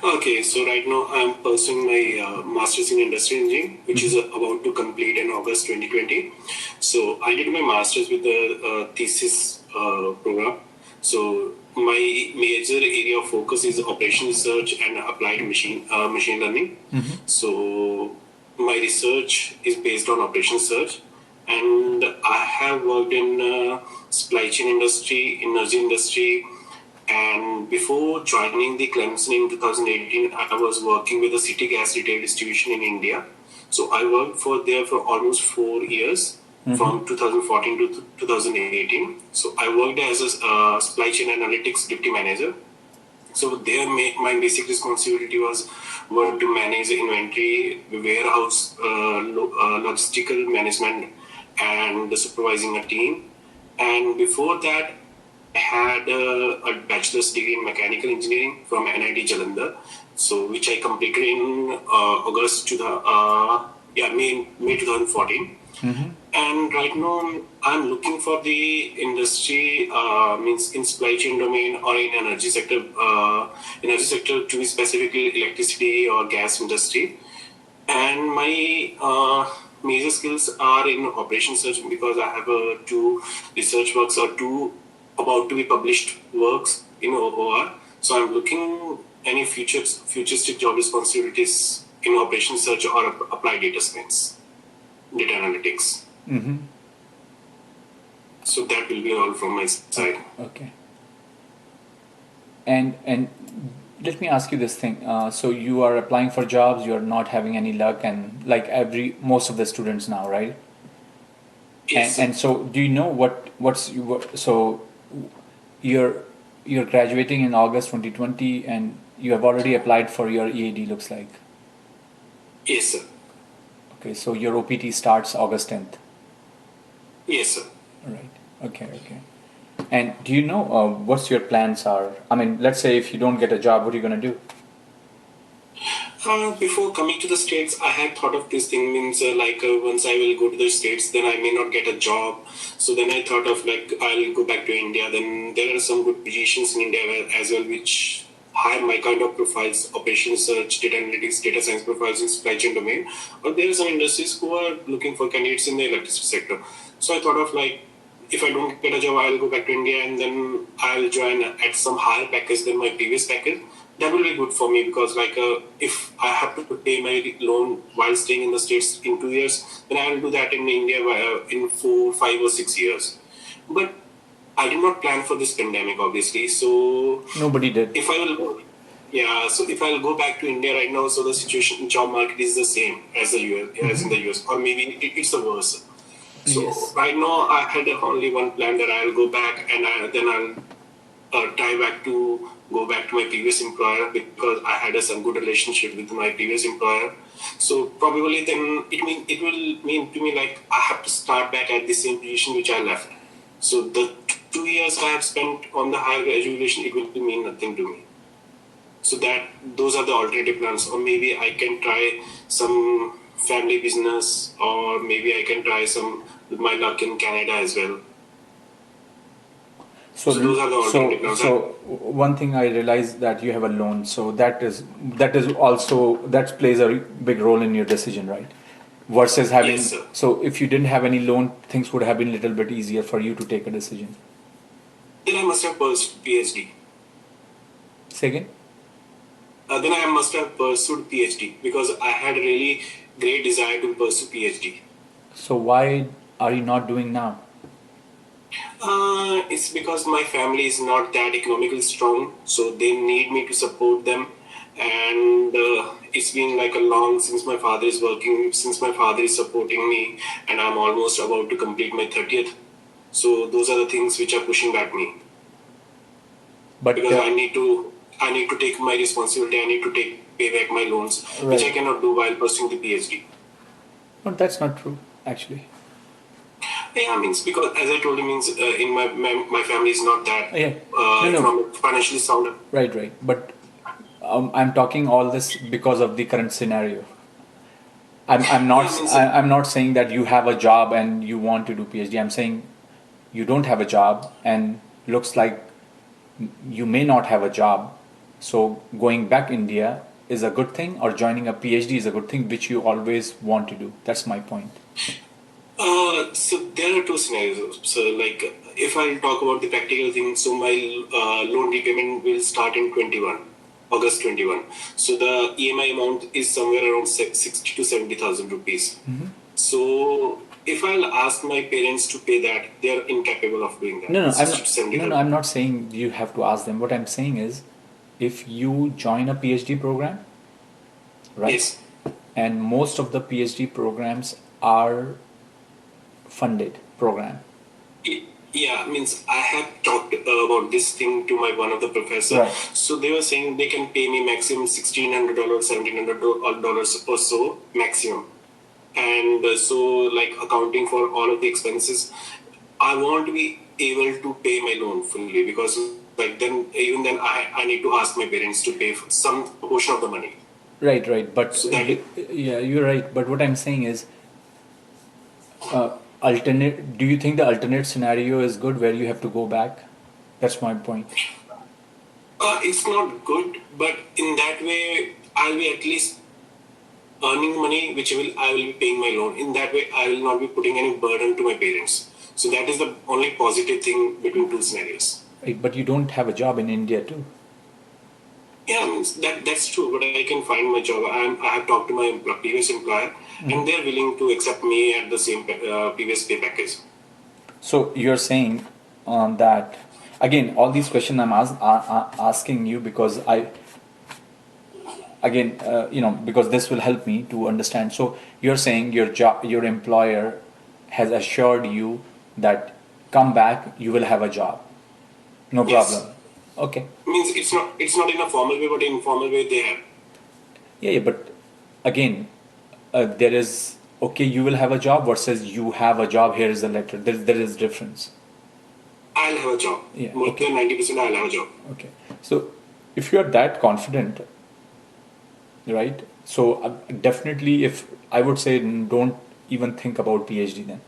Okay, so right now I'm pursuing my master's in industrial engineering, which is about to complete in August 2020. So I did my master's with the thesis program. So my major area of focus is operation research and applied machine learning. So my research is based on operation research, and I have worked in supply chain industry, energy industry, and before joining the Clemson in 2018, I was working with the City Gas Retail Distribution in India. So I worked for there for almost 4 years, from 2014 to 2018. So I worked as a supply chain analytics deputy manager. So there, my basic responsibility was to manage inventory, warehouse, logistical management, and supervising a team. And before that, I had a bachelor's degree in mechanical engineering from NIT Jalandhar, so which I completed in August to the May 2014. And right now, I'm looking for the industry, means in supply chain domain or in energy sector to be specifically electricity or gas industry. And my major skills are in operation research because I have two research works or two about to be published works in OR. So I'm looking any futuristic job responsibilities in operation research or applied data science, data analytics. So that will be all from my side. Okay. And let me ask you this thing. So you are applying for jobs, you're not having any luck, and like most of the students now, right? Yes. And so do you know so you're graduating in August 2020 and you have already applied for your EAD, looks like. Yes, sir. Okay, so your OPT starts August 10th. Yes, sir. Right. Okay. And do you know what's your plans are? I mean, let's say if you don't get a job, what are you going to do? Before coming to the States, I had thought of this thing, means once I will go to the States, then I may not get a job. So then I thought of I'll go back to India. Then there are some good positions in India as well, which hire my kind of profiles, operation research, data analytics, data science profiles in supply chain domain. Or there are some industries who are looking for candidates in the electricity sector. So I thought of if I don't get a job, I'll go back to India and then I'll join at some higher package than my previous package. That will be good for me because if I have to pay my loan while staying in the States in 2 years, then I will do that in India in 4, 5 or 6 years. But I did not plan for this pandemic, obviously. So nobody did. If I will, so if I'll go back to India right now, so the situation in job market is the same as the US, as in the US, or maybe it's the worse. So right now I had only one plan that I'll go back and then I'll try to go back to my previous employer because I had some good relationship with my previous employer. So probably then it will mean to me I have to start back at the same position which I left. So the 2 years I have spent on the higher education, it will mean nothing to me. So those are the alternative plans. Or maybe I can try some family business, or maybe I can try some with my luck in Canada as well. So those are the alternative plans. So one thing I realized that you have a loan, so that plays a big role in your decision, right? Versus having, yes, sir. So if you didn't have any loan, things would have been a little bit easier for you to take a decision. Then I must have pursued PhD. Say again? Then I must have pursued PhD because I had a really great desire to pursue PhD. So why are you not doing now? It's because my family is not that economically strong, so they need me to support them. And it's been since my father is working, since my father is supporting me, and I'm almost about to complete my 30th. So those are the things which are pushing back me. But because I need to take my responsibility. I need to pay back my loans, right, which I cannot do while pursuing the PhD. No, that's not true, actually. Yeah, means because as I told you, means in my family is not that financially sound. Right. But I'm talking all this because of the current scenario. I'm not saying that you have a job and you want to do PhD. I'm saying you don't have a job and looks like you may not have a job. So going back India is a good thing, or joining a PhD is a good thing, which you always want to do. That's my point. So there are two scenarios. So like if I'll talk about the practical thing, so my loan repayment will start in 21, August 21. So the EMI amount is somewhere around 60 to 70,000 rupees. So if I'll ask my parents to pay that, they are incapable of doing that. No, no, I'm 60 to not. No, no, 70,000. I'm not saying you have to ask them. What I'm saying is, if you join a PhD program, right? Yes. And most of the PhD programs are funded program. Yeah, means I have talked about this thing to my one of the professor. Right. So they were saying they can pay me maximum $1,600, $1,700 or so maximum. And so like accounting for all of the expenses, I want to be able to pay my loan fully, because like then even then I need to ask my parents to pay for some portion of the money. Right, right. But So that is, yeah, you're right. But what I'm saying is, alternate. Do you think the alternate scenario is good, where you have to go back? That's my point. it's not good, but in that way I'll be at least earning money, which I will be paying my loan. In that way, I will not be putting any burden to my parents. So that is the only positive thing between two scenarios. Right, but you don't have a job in India too. Yeah, I mean, that's true. But I can find my job. I have talked to my previous employer, and they're willing to accept me at the same previous pay package. So you're saying that again, all these questions I'm asking you because because this will help me to understand. So you're saying your employer has assured you that come back, you will have a job, no Yes, problem. Okay. means it's not in a formal way, but in informal way they have. Yeah, yeah, but again, there is okay, you will have a job versus you have a job. Here is a letter. There is difference. I'll have a job. Yeah. More Okay. than 90%, I'll have a job. Okay. So if you are that confident, right? So definitely, if I would say, don't even think about PhD then.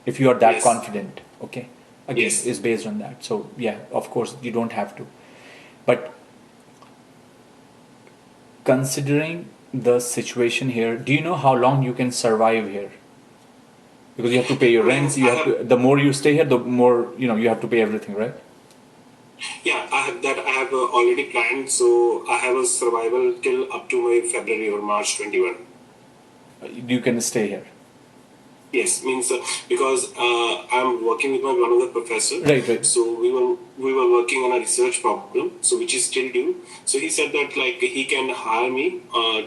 If you are that Yes, confident, okay. Again, yes. is based on that. So yeah, of course, you don't have to. But considering the situation here, do you know how long you can survive here? Because you have to pay your rent. Means You I have have. to. The more you stay here, the more you have to pay everything, right? Yeah, I have that. I have already planned. So I have a survival till up to my February or March 21. You can stay here. Yes, means because I'm working with my one of the professor. Right, right. So we were working on a research problem, so which is still due. So he said that like he can hire me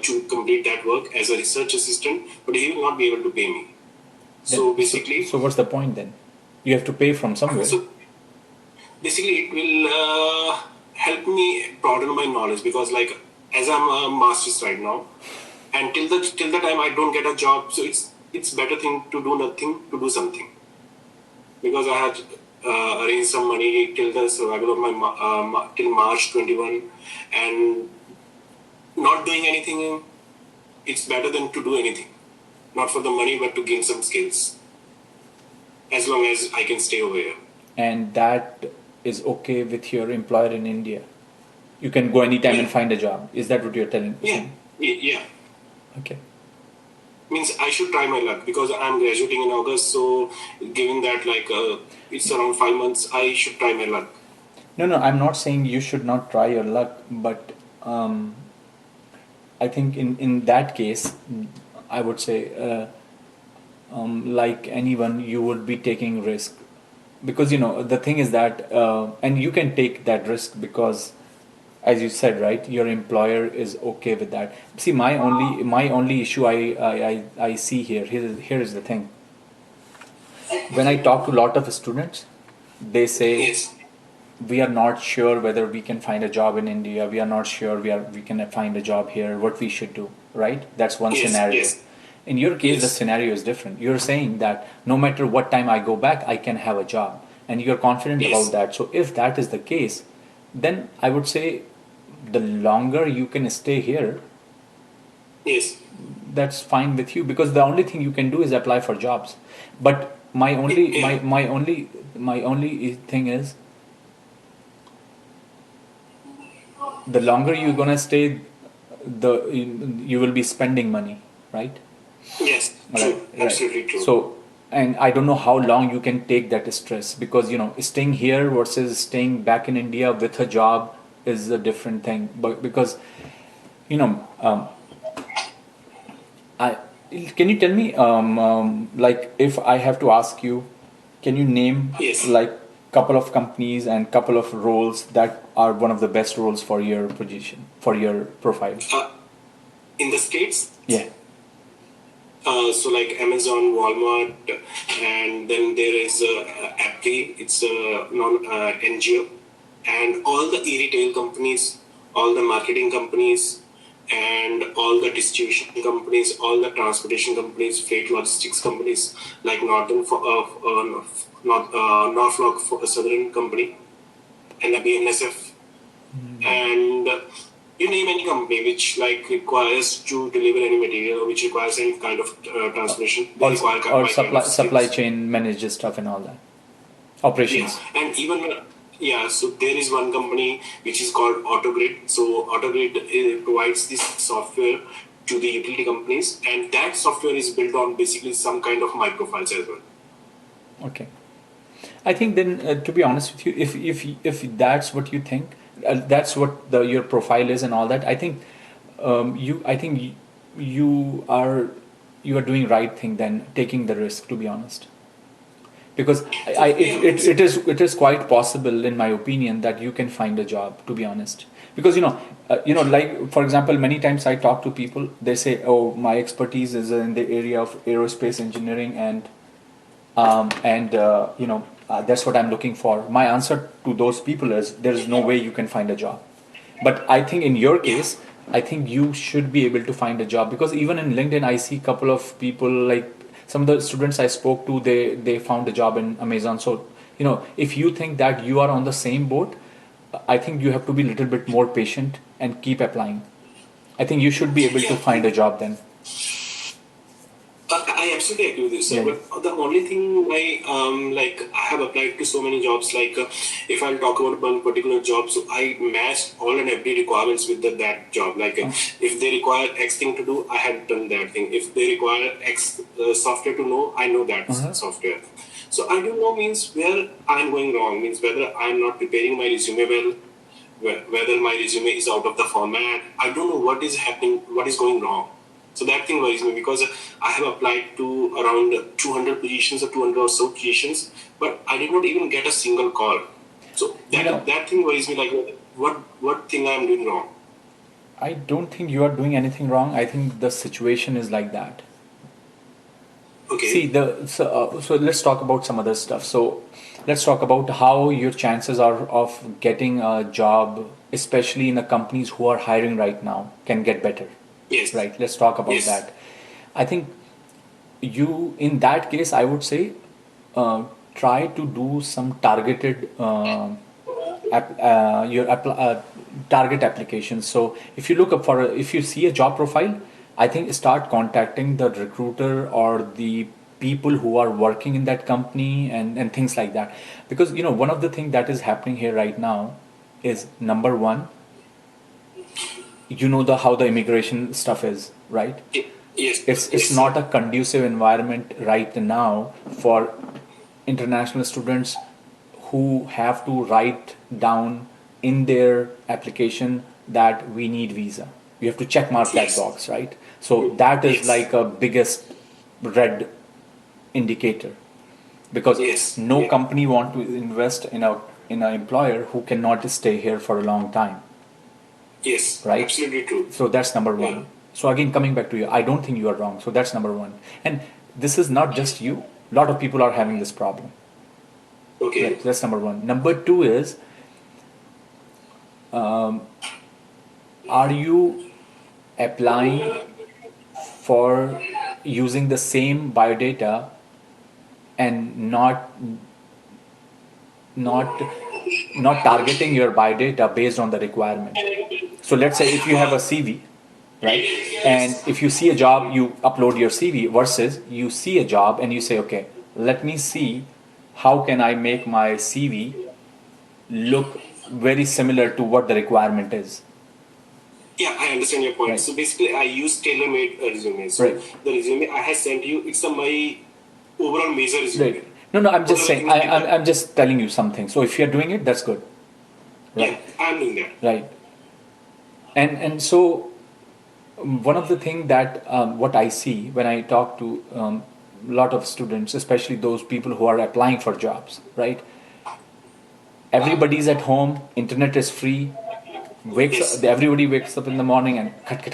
to complete that work as a research assistant, but he will not be able to pay me. Then, So basically, so what's the point then? You have to pay from somewhere. so basically it will help me broaden my knowledge, because like as I'm a master's right now, and till the time I don't get a job, so it's better thing to do nothing to do something, because I had arranged some money till the survival of my till March 21, and not doing anything, it's better than to do anything, not for the money but to gain some skills, as long as I can stay over here. And that is okay with your employer in India. You can go anytime and Yeah, find a job. Is that what you're telling? yeah, Saying? yeah. Okay. Means I should try my luck, because I'm graduating in August. So, given that like it's around 5 months, I should try my luck. No, no, I'm not saying you should not try your luck, but I think in that case, I would say, like anyone, you would be taking risk, because the thing is that, and you can take that risk because, as you said, right, your employer is okay with that. See, my only issue I see here is the thing. When I talk to a lot of students, they say Yes, we are not sure whether we can find a job in India. We are not sure we can find a job here. What we should do, right? That's one yes, scenario. yes, In your case, the yes, scenario is different. You're saying that no matter what time I go back, I can have a job, and you're confident about yes, that. So if that is the case, then I would say the longer you can stay here, yes. that's fine with you, because the only thing you can do is apply for jobs. But my only Yeah. my only thing is, the longer you're gonna stay, the you will be spending money, right? Yes, Right, true, right. absolutely true. So, and I don't know how long you can take that stress, because staying here versus staying back in India with a job is a different thing. But because you know, I can you tell me, like, if I have to ask you, can you name Yes. like couple of companies and couple of roles that are one of the best roles for your position, for your profile? Uh, in the States, Yeah. so like Amazon, Walmart, and then there is Apple. It's a non NGO, and all the e-retail companies, all the marketing companies, and all the distribution companies, all the transportation companies, freight logistics companies, like Norfolk Southern Company, and the BNSF, and you name any company which like requires to deliver any material or which requires any kind of transportation, they Also, require or my kind of supply skills. chain manager stuff and all that. Yeah, Operations. and even yeah, so there is one company which is called AutoGrid. So AutoGrid provides this software to the utility companies, and that software is built on basically some kind of microfiles as well. Okay. I think then, to be honest with you, if that's what you think, that's what your profile is and all that. I think you are you are doing right thing then, taking the risk. To be honest, because So yeah, means it is quite possible, in my opinion, that you can find a job. To be honest, because like for example, many times I talk to people, they say, "Oh, my expertise is in the area of aerospace engineering, and that's what I'm looking for." My answer to those people is, there is no way you can find a job. But I think in your yeah. case, I think you should be able to find a job, because even in LinkedIn, I see a couple of people, like some of the students I spoke to, they found a job in Amazon. So if you think that you are on the same boat, I think you have to be a little bit more patient and keep applying. I think you should be able to Yeah, find a job then. I absolutely agree with you, sir. Yeah, yeah. But the only thing why, like, I have applied to so many jobs. Like, if I'll talk about one particular job, so I matched all and every requirements with that job. Like, if they require X thing to do, I had done that thing. If they require X software to know, I know that Uh-huh. software. So I don't know means where I'm going wrong. Means whether I'm not preparing my resume well, whether my resume is out of the format. I don't know what is happening, what is going wrong. So that thing worries me because I have applied to around 200 positions or 200 or so positions, but I did not even get a single call. So You know, that thing worries me. Like what thing I'm doing wrong? I don't think you are doing anything wrong. I think the situation is like that. See, Okay. so let's talk about some other stuff. So let's talk about how your chances are of getting a job, especially in the companies who are hiring right now, can get better. Yes. Right? Let's talk about Yes. that. I think in that case, I would say, try to do some targeted target applications. So if you look up for if you see a job profile, I think start contacting the recruiter or the people who are working in that company, and things like that. Because one of the things that is happening here right now is, number one, the how the immigration stuff is, right? Yes. It's Yes, sir. not a conducive environment right now for international students who have to write down in their application that we need visa. You have to check mark that Yes. box, right? So that is Yes. like a biggest red indicator, because Yes. no Yeah. company want to invest in an employer who cannot stay here for a long time, Yes. right? Absolutely true. So that's number Yeah. one. So again, coming back to you, I don't think you are wrong. So that's number one. And this is not just you. A lot of people are having this problem. Okay. Right. That's number one. Number two is, um, are you applying for using the same biodata and not not targeting your biodata based on the requirement? So let's say if you have a CV, right? And Yes. if you see a job, you upload your CV, versus you see a job and you say, okay, let me see how can I make my CV look very similar to what the requirement is. Yeah, I understand your point. Right. So basically, I use tailor-made resume. So Right. the resume I have sent you, it's my overall major resume. Right. No, no, I'm What just are the saying, things different? I'm just telling you something. So if you're doing it, that's good. Yeah, Right. I'm doing that. Right. And so one of the thing that what I see when I talk to a lot of students, especially those people who are applying for jobs, right? Everybody's at home, internet is free, Yes, everybody wakes up in the morning and cut.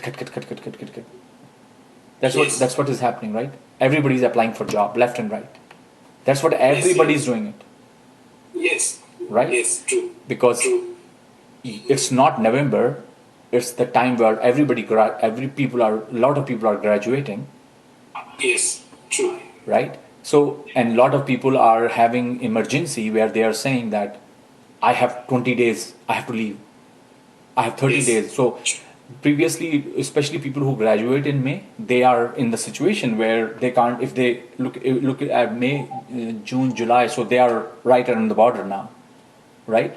yes, That's what is happening, right? Everybody's applying for job left and right. That's what yes, everybody's yes, doing it, yes, right? yes. True, Because true. it's not November, it's the time where a lot of people are graduating, Yes, true. right? So, and a lot of people are having emergency where they are saying that I have 20 days, I have to leave. I have 30 Yes, days. So previously, especially people who graduate in May, they are in the situation where they can't, if they look at May, June, July, so they are right on the border now, right?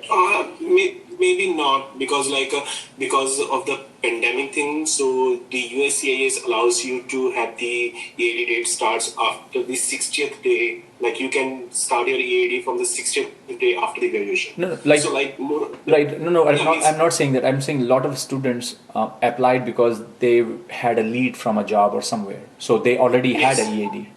maybe not because of the pandemic thing. So the USCIS allows you to have the EAD date starts after the 60th day. Like you can start your EAD from the 60th day after the graduation. No, no, So like, like more, right. No, no, yeah, I'm means not saying that. I'm saying a lot of students applied because they had a lead from a job or somewhere. So they already had a yes, EAD.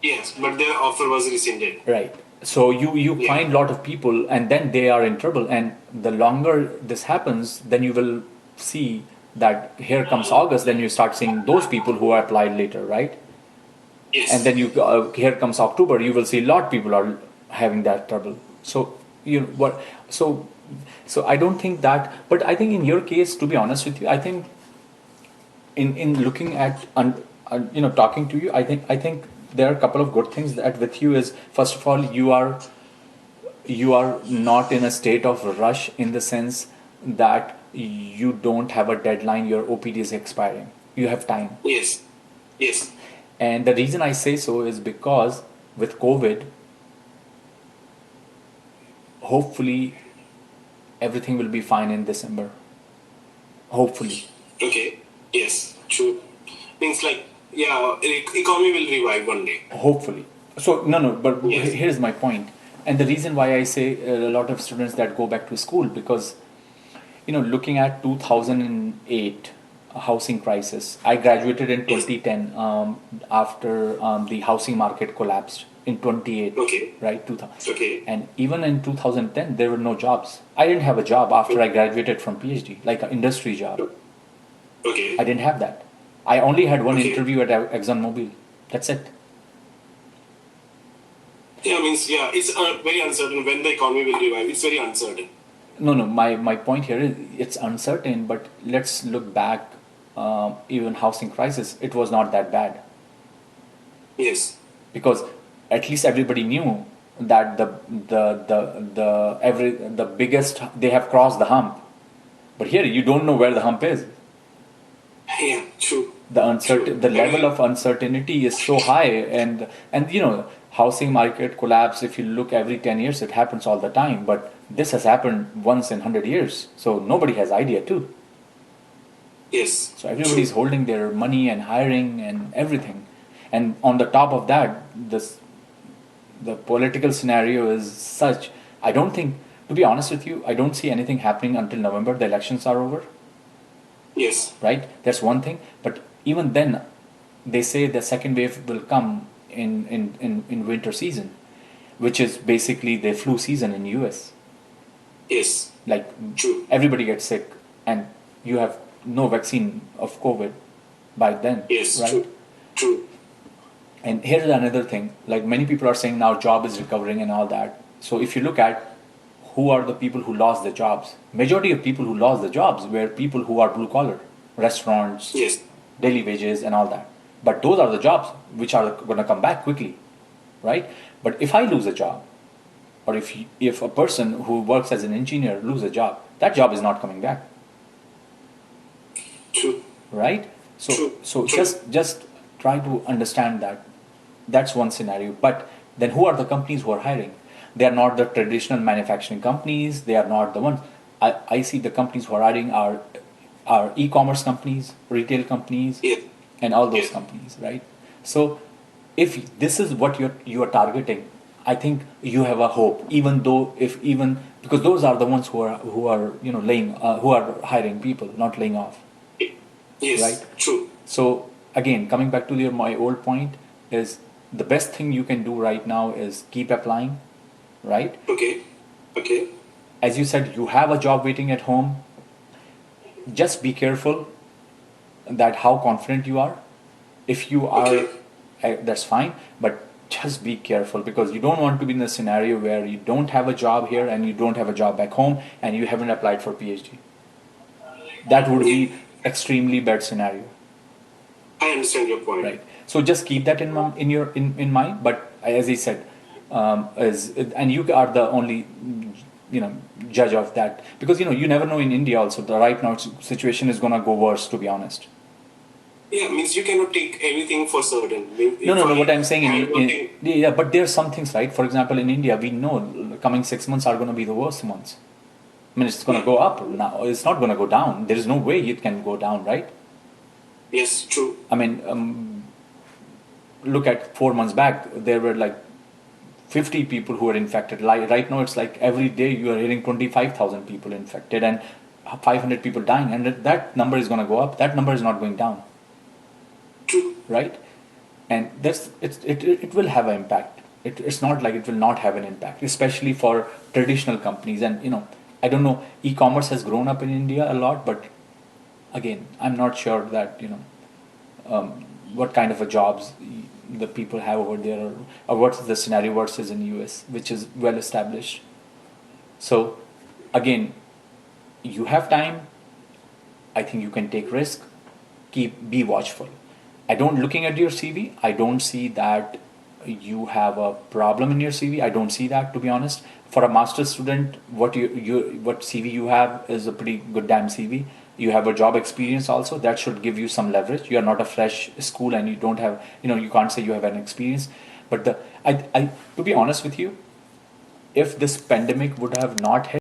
yes, but their offer was rescinded. Right. So you Yeah. find a lot of people and then they are in trouble. And the longer this happens, then you will see that here comes August, then you start seeing those people who applied later, right? And Yes. then here comes October, you will see a lot of people are having that trouble. So you know what? So so I don't think that, but I think in your case, to be honest with you, I think in looking at talking to you, I think there are a couple of good things that with you is, first of all, you are not in a state of rush in the sense that you don't have a deadline, your OPD is expiring, you have time. Yes. Yes. And the reason I say so is because with COVID, hopefully everything will be fine in December. Hopefully. Okay. Yes. True. Means like yeah, economy will revive one day. Hopefully. So, no, no, but Yes. here's my point. And the reason why I say a lot of students that go back to school, because, looking at 2008 housing crisis, I graduated in Yes. 2010 after the housing market collapsed in 28, Okay. right? 2000. Okay. And even in 2010, there were no jobs. I didn't have a job after I graduated from PhD, like an industry job. I Okay. didn't have that. I only had one Okay. interview at ExxonMobil. That's it. Yeah, means yeah, it's very uncertain when the economy will revive. It's very uncertain. No, no. My point here is it's uncertain, but let's look back. Even housing crisis, it was not that bad Yes. because at least everybody knew that the biggest, they have crossed the hump. But here you don't know where the hump is. Yeah. True. The True. level of uncertainty is so high, and housing market collapse, if you look every 10 years, it happens all the time, but this has happened once in 100 years, so nobody has idea too. Yes. So everybody's True. holding their money and hiring and everything, and on the top of that, the political scenario is such. I don't think, to be honest with you, I don't see anything happening until November, the elections are over, Yes. right? That's one thing. But even then, they say the second wave will come in winter season, which is basically the flu season in US. Yes. Like True. everybody gets sick, and you have no vaccine of COVID by then, Yes. right? True. True. And here's another thing: like many people are saying now, job is recovering and all that. So if you look at who are the people who lost their jobs, majority of people who lost their jobs were people who are blue collar, restaurants, Yes. daily wages, and all that. But those are the jobs which are going to come back quickly, right? But if I lose a job, or if a person who works as an engineer lose a job, that job is not coming back, True. right? So True. so True. just try to understand that. That's one scenario. But then who are the companies who are hiring? They are not the traditional manufacturing companies. They are not the ones. I see the companies who are hiring are are e-commerce companies, retail companies, Yes. and all those Yes. companies, right? So if this is what you are targeting, I think you have a hope. Even though if even because those are the ones who are laying who are hiring people, not laying off, right? Yes. True. So again, coming back to my old point is the best thing you can do right now is keep applying, right? Okay. Okay. As you said, you have a job waiting at home. Just be careful that how confident you are. If you are, Okay. that's fine, but just be careful because you don't want to be in a scenario where you don't have a job here and you don't have a job back home and you haven't applied for PhD. That would Yeah. be extremely bad scenario, I understand your point. right? So just keep that in mind. But as I said, and you are the only judge of that because you never know in India also. The right now situation is gonna go worse, to be honest. Yeah, means you cannot take everything for certain. No, If no, no. I What I'm saying am working, yeah, but there are some things, right? For example, in India, we know coming 6 months are going to be the worst months. I mean, it's going to yeah, go up now. It's not going to go down. There is no way it can go down, right? yes, true. I mean, look at 4 months back. There were like 50 people who were infected. Like right now, it's like every day you are hearing 25,000 people infected and 500 people dying, and that number is going to go up. That number is not going down, True. right? And it will have an impact. It's not like it will not have an impact, especially for traditional companies. And I don't know, e-commerce has grown up in India a lot, but again, I'm not sure that what kind of a jobs the people have over there, or what's the scenario versus in US, which is well established. So again, you have time. I think you can take risk. Be watchful. I don't looking at your CV. I don't see that you have a problem in your CV. I don't see that, to be honest. For a master's student, what CV you have is a pretty good damn CV. You have a job experience also that should give you some leverage. You are not a fresh school and you don't have you can't say you have an experience. But I to be honest with you, if this pandemic would have not hit